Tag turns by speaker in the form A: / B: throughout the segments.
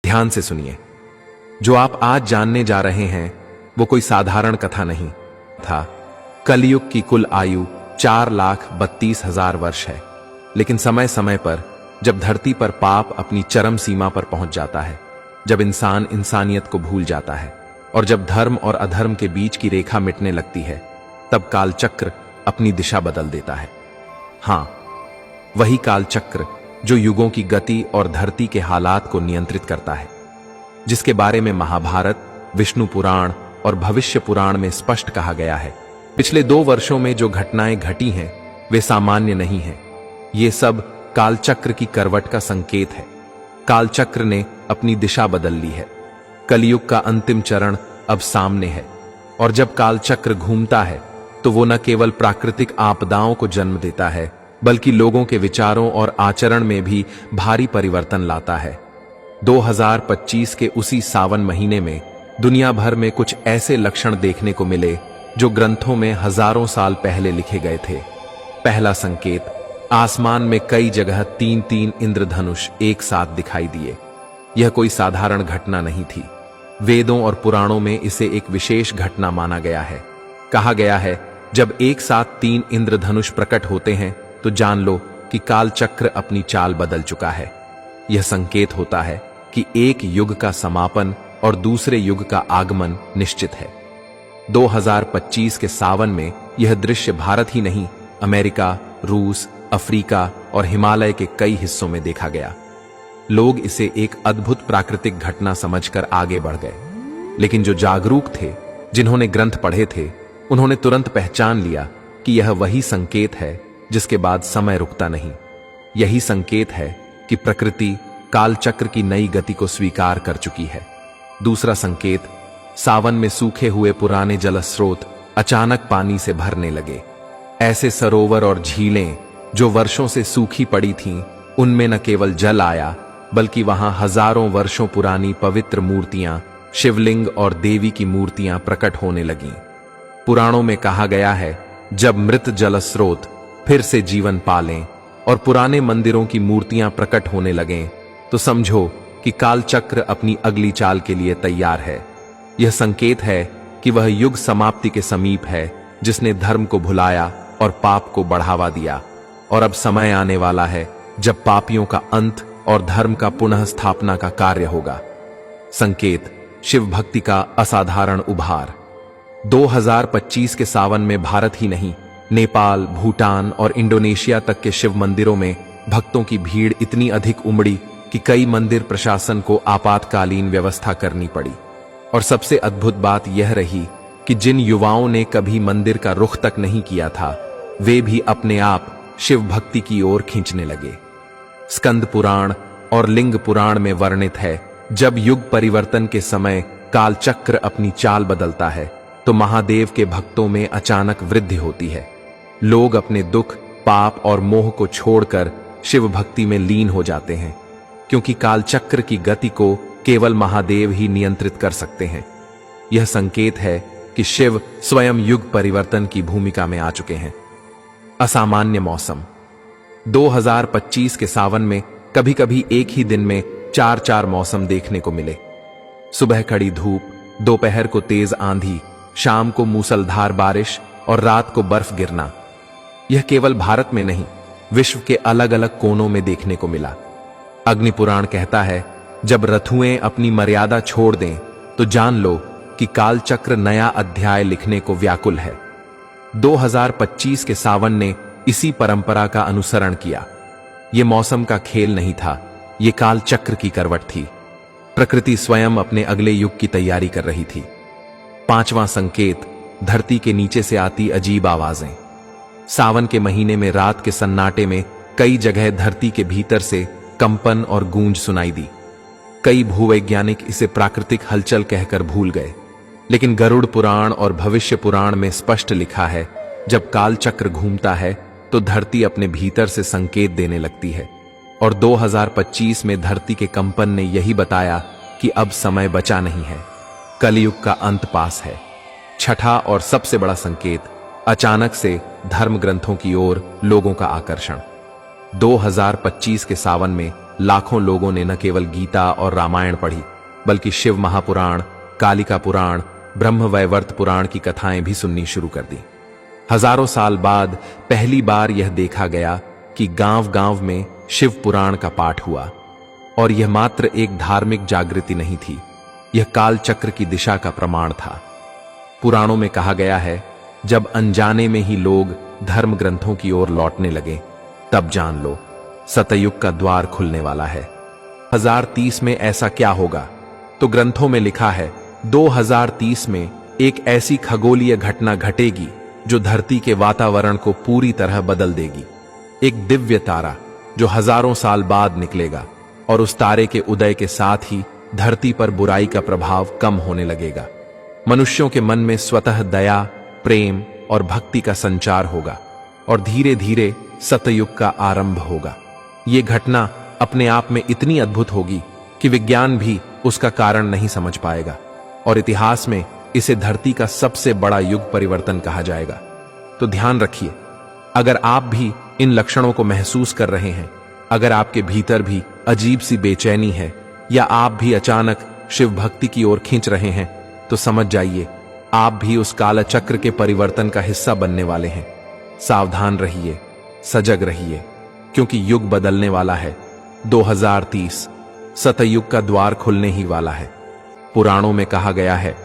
A: ध्यान से सुनिए। जो आप आज जानने जा रहे हैं वो कोई साधारण कथा नहीं था। कलयुग की कुल आयु 4,32,000 वर्ष है। लेकिन समय समय पर जब धरती पर पाप अपनी चरम सीमा पर पहुंच जाता है, जब इंसान इंसानियत को भूल जाता है और जब धर्म और अधर्म के बीच की रेखा मिटने लगती है, तब कालचक्र अपनी दिशा बदल देता है। हां, वही कालचक्र जो युगों की गति और धरती के हालात को नियंत्रित करता है, जिसके बारे में महाभारत, विष्णु पुराण और भविष्य पुराण में स्पष्ट कहा गया है। पिछले 2 वर्षों में जो घटनाएं घटी हैं वे सामान्य नहीं हैं। ये सब कालचक्र की करवट का संकेत है। कालचक्र ने अपनी दिशा बदल ली है। कलयुग का अंतिम चरण अब सामने है और जब कालचक्र घूमता है तो वो न केवल प्राकृतिक आपदाओं को जन्म देता है, बल्कि लोगों के विचारों और आचरण में भी भारी परिवर्तन लाता है। 2025 के उसी सावन महीने में दुनिया भर में कुछ ऐसे लक्षण देखने को मिले जो ग्रंथों में हजारों साल पहले लिखे गए थे। पहला संकेत, आसमान में कई जगह 3-3 इंद्रधनुष एक साथ दिखाई दिए। यह कोई साधारण घटना नहीं थी। वेदों और पुराणों में इसे एक विशेष घटना माना गया है। कहा गया है, जब एक साथ 3 इंद्रधनुष प्रकट होते हैं तो जान लो कि कालचक्र अपनी चाल बदल चुका है। यह संकेत होता है कि एक युग का समापन और दूसरे युग का आगमन निश्चित है। 2025 के सावन में यह दृश्य भारत ही नहीं, अमेरिका, रूस, अफ्रीका और हिमालय के कई हिस्सों में देखा गया। लोग इसे एक अद्भुत प्राकृतिक घटना समझकर आगे बढ़ गए, लेकिन जो जागरूक थे, जिन्होंने ग्रंथ पढ़े थे, उन्होंने तुरंत पहचान लिया कि यह वही संकेत है जिसके बाद समय रुकता नहीं। यही संकेत है कि प्रकृति कालचक्र की नई गति को स्वीकार कर चुकी है। दूसरा संकेत, सावन में सूखे हुए पुराने जलस्रोत अचानक पानी से भरने लगे। ऐसे सरोवर और झीलें जो वर्षों से सूखी पड़ी थीं, उनमें न केवल जल आया, बल्कि वहां हजारों वर्षों पुरानी पवित्र मूर्तियां, शिवलिंग और देवी की मूर्तियां प्रकट होने लगीं। पुराणों में कहा गया है, जब मृत जलस्रोत फिर से जीवन पालें और पुराने मंदिरों की मूर्तियां प्रकट होने लगें, तो समझो कि कालचक्र अपनी अगली चाल के लिए तैयार है। यह संकेत है कि वह युग समाप्ति के समीप है, जिसने धर्म को भुलाया और पाप को बढ़ावा दिया। और अब समय आने वाला है जब पापियों का अंत और धर्म का पुनः स्थापना का कार्य होगा। संकेत, शिव भक्ति का असाधारण उभार। 2025 के सावन में भारत ही नहीं, नेपाल, भूटान और इंडोनेशिया तक के शिव मंदिरों में भक्तों की भीड़ इतनी अधिक उमड़ी कि कई मंदिर प्रशासन को आपातकालीन व्यवस्था करनी पड़ी। और सबसे अद्भुत बात यह रही कि जिन युवाओं ने कभी मंदिर का रुख तक नहीं किया था, वे भी अपने आप शिव भक्ति की ओर खींचने लगे। स्कंद पुराण और लिंग पुराण में वर्णित है, जब युग परिवर्तन के समय कालचक्र अपनी चाल बदलता है तो महादेव के भक्तों में अचानक वृद्धि होती है। लोग अपने दुख, पाप और मोह को छोड़कर शिव भक्ति में लीन हो जाते हैं, क्योंकि कालचक्र की गति को केवल महादेव ही नियंत्रित कर सकते हैं। यह संकेत है कि शिव स्वयं युग परिवर्तन की भूमिका में आ चुके हैं। असामान्य मौसम। 2025 के सावन में कभी कभी एक ही दिन में 4-4 मौसम देखने को मिले। सुबह कड़ी धूप, दोपहर को तेज आंधी, शाम को मूसलधार बारिश और रात को बर्फ गिरना। यह केवल भारत में नहीं, विश्व के अलग अलग कोनों में देखने को मिला। अग्नि पुराण कहता है, जब रथुएं अपनी मर्यादा छोड़ दें तो जान लो कि कालचक्र नया अध्याय लिखने को व्याकुल है। 2025 के सावन ने इसी परंपरा का अनुसरण किया। यह मौसम का खेल नहीं था, यह कालचक्र की करवट थी। प्रकृति स्वयं अपने अगले युग की तैयारी कर रही थी। 5वां संकेत, धरती के नीचे से आती अजीब आवाजें। सावन के महीने में रात के सन्नाटे में कई जगह धरती के भीतर से कंपन और गूंज सुनाई दी। कई भूवैज्ञानिक इसे प्राकृतिक हलचल कहकर भूल गए, लेकिन गरुड़ पुराण और भविष्य पुराण में स्पष्ट लिखा है, जब कालचक्र घूमता है तो धरती अपने भीतर से संकेत देने लगती है। और 2025 में धरती के कंपन ने यही बताया कि अब समय बचा नहीं है, कलयुग का अंत पास है। छठा और सबसे बड़ा संकेत, अचानक से धर्म ग्रंथों की ओर लोगों का आकर्षण। 2025 के सावन में लाखों लोगों ने न केवल गीता और रामायण पढ़ी, बल्कि शिव महापुराण, कालिका पुराण, ब्रह्मवैवर्त पुराण की कथाएं भी सुननी शुरू कर दी। हजारों साल बाद पहली बार यह देखा गया कि गांव-गांव में शिव पुराण का पाठ हुआ। और यह मात्र एक धार्मिक जागृति नहीं थी, यह काल चक्र की दिशा का प्रमाण था। पुराणों में कहा गया है, जब अनजाने में ही लोग धर्म ग्रंथों की ओर लौटने लगे, तब जान लो सतयुग का द्वार खुलने वाला है। 1030 में ऐसा क्या होगा? तो ग्रंथों में लिखा है 2030 में एक ऐसी खगोलीय घटना घटेगी जो धरती के वातावरण को पूरी तरह बदल देगी। एक दिव्य तारा जो हजारों साल बाद निकलेगा, और उस तारे के उदय के साथ ही धरती पर बुराई का प्रभाव कम होने लगेगा। मनुष्यों के मन में स्वतः दया, प्रेम और भक्ति का संचार होगा, और धीरे धीरे सतयुग का आरंभ होगा। ये घटना अपने आप में इतनी अद्भुत होगी कि विज्ञान भी उसका कारण नहीं समझ पाएगा, और इतिहास में इसे धरती का सबसे बड़ा युग परिवर्तन कहा जाएगा। तो ध्यान रखिए, अगर आप भी इन लक्षणों को महसूस कर रहे हैं, अगर आपके भीतर भी अजीब सी बेचैनी है, या आप भी अचानक शिव भक्ति की ओर खींच रहे हैं, तो समझ जाइए आप भी उस काल चक्र के परिवर्तन का हिस्सा बनने वाले हैं। सावधान रहिए, सजग रहिए, क्योंकि युग बदलने वाला है। 2030 सतयुग का द्वार खुलने ही वाला है। पुराणों में कहा गया है,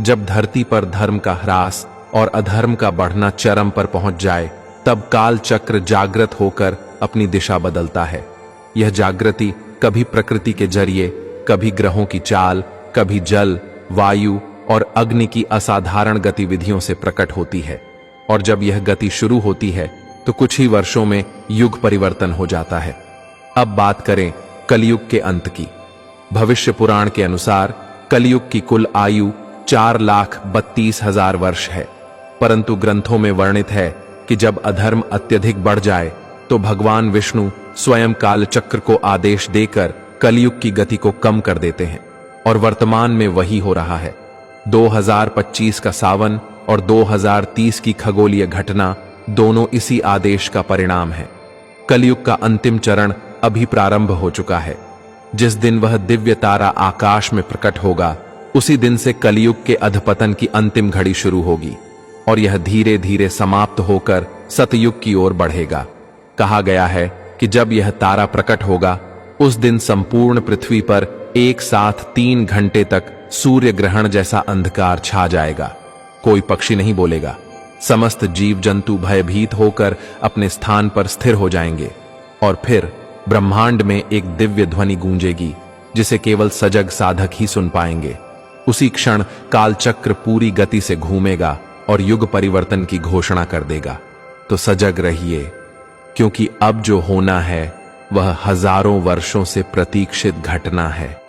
A: जब धरती पर धर्म का ह्रास और अधर्म का बढ़ना चरम पर पहुंच जाए, तब काल चक्र जागृत होकर अपनी दिशा बदलता है। यह जागृति कभी प्रकृति के जरिए, कभी ग्रहों की चाल, कभी जल, वायु और अग्नि की असाधारण गतिविधियों से प्रकट होती है। और जब यह गति शुरू होती है तो कुछ ही वर्षों में युग परिवर्तन हो जाता है। अब बात करें कलयुग के अंत की। भविष्य पुराण के अनुसार कलयुग की कुल आयु 4,32,000 वर्ष है, परंतु ग्रंथों में वर्णित है कि जब अधर्म अत्यधिक बढ़ जाए तो भगवान विष्णु स्वयं काल चक्र को आदेश देकर कलयुग की गति को कम कर देते हैं, और वर्तमान में वही हो रहा है। 2025 का सावन और 2030 की खगोलीय घटना दोनों इसी आदेश का परिणाम है। कलयुग का अंतिम चरण अभी प्रारंभ हो चुका है। जिस दिन वह दिव्य तारा आकाश में प्रकट होगा, उसी दिन से कलयुग के अधपतन की अंतिम घड़ी शुरू होगी, और यह धीरे धीरे समाप्त होकर सतयुग की ओर बढ़ेगा। कहा गया है कि जब यह तारा प्रकट होगा, उस दिन संपूर्ण पृथ्वी पर एक साथ 3 घंटे तक सूर्य ग्रहण जैसा अंधकार छा जाएगा। कोई पक्षी नहीं बोलेगा, समस्त जीव जंतु भयभीत होकर अपने स्थान पर स्थिर हो जाएंगे, और फिर ब्रह्मांड में एक दिव्य ध्वनि गूंजेगी जिसे केवल सजग साधक ही सुन पाएंगे। उसी क्षण कालचक्र पूरी गति से घूमेगा और युग परिवर्तन की घोषणा कर देगा। तो सजग रहिए, क्योंकि अब जो होना है वह हजारों वर्षों से प्रतीक्षित घटना है।